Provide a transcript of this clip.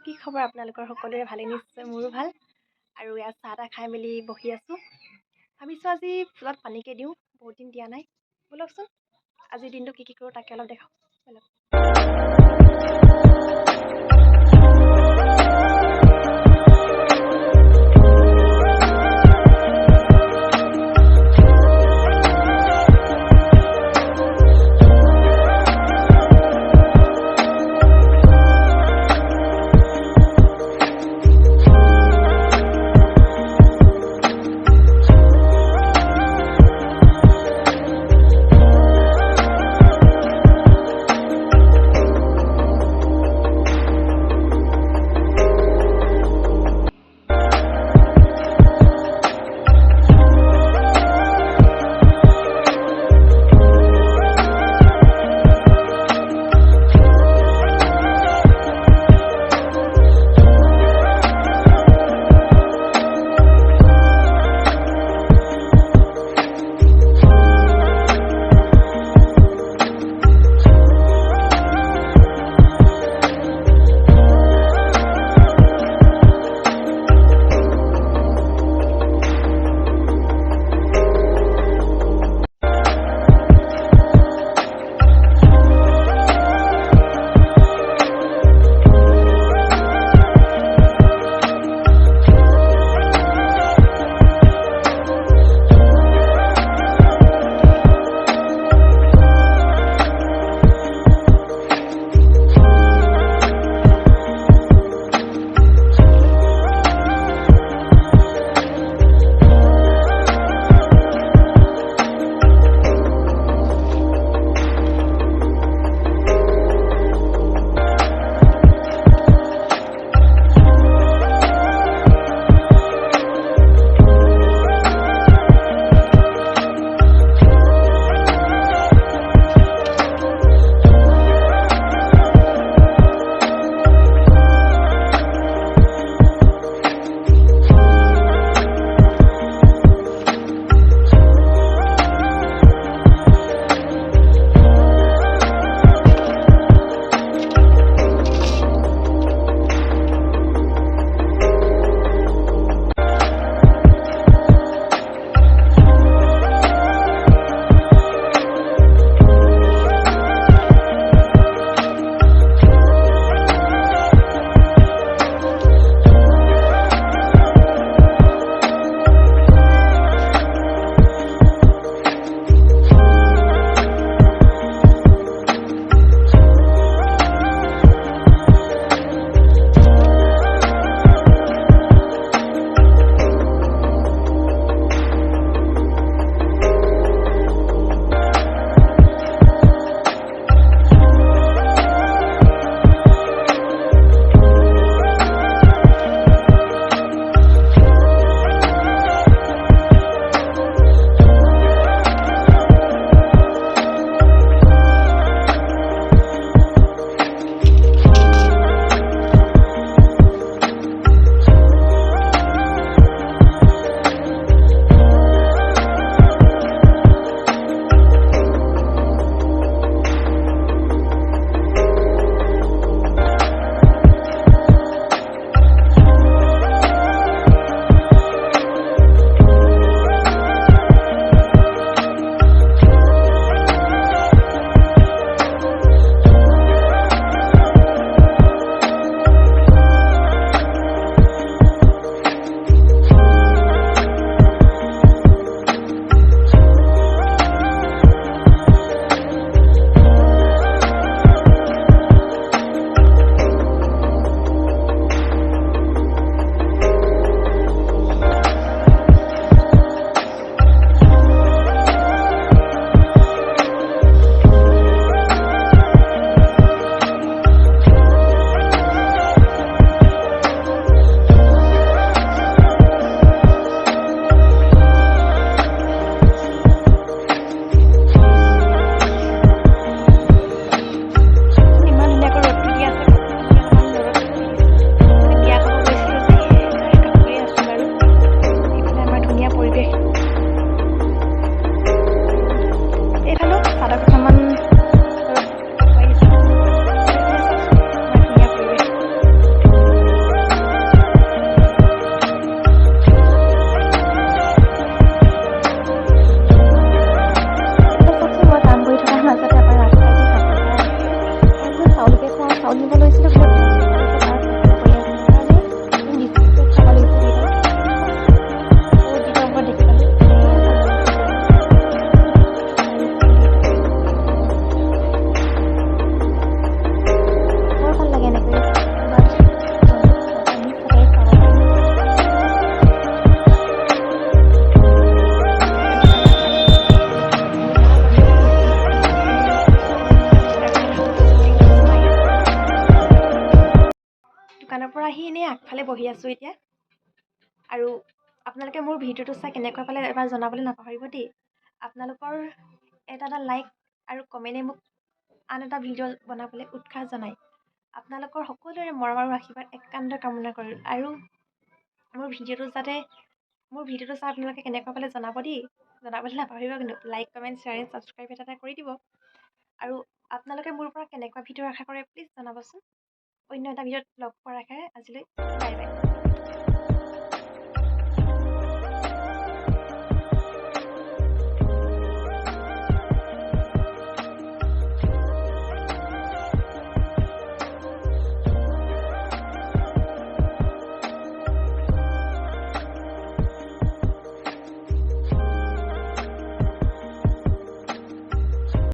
কি খবৰ আপোনালোকৰ সকলোৰে? ভালে নিশ্চয়, মোৰো ভাল। আৰু ইয়াত চাহ তাহ খাই মেলি বহি আছোঁ। ভাবিছোঁ আজি ফুলত পানীকে দিওঁ, বহুত দিন দিয়া নাই। ব'লকচোন আজিৰ দিনটো কি কৰোঁ তাকে অলপ দেখাওঁ ব'লক। আগফালে বহি আছোঁ এতিয়া। আৰু আপোনালোকে মোৰ ভিডিঅ'টো চাই কেনেকুৱা পালে এবাৰ জনাবলৈ নাপাহৰিব দেই। আপোনালোকৰ এটা লাইক আৰু কমেণ্টে মোক আন এটা ভিডিঅ' বনাবলৈ উৎসাহ জনায়। আপোনালোকৰ সকলোৰে মৰম আৰু আশীৰ্বাদ একান্ত কামনা কৰোঁ। আৰু মোৰ ভিডিঅ'টো চাই আপোনালোকে কেনেকুৱা পালে জনাব দেই। জনাবলৈ নাপাহৰিব কিন্তু। লাইক, কমেণ্ট, শ্বেয়াৰ, ছাবস্ক্ৰাইব এটা কৰি দিব। আৰু আপোনালোকে মোৰ পৰা কেনেকুৱা ভিডিঅ' আশা কৰে প্লিজ জনাবচোন। অন্য এটা ভিডিঅ'ত লগ পোৱাৰ আশাৰে আজিলৈ বাই বাই।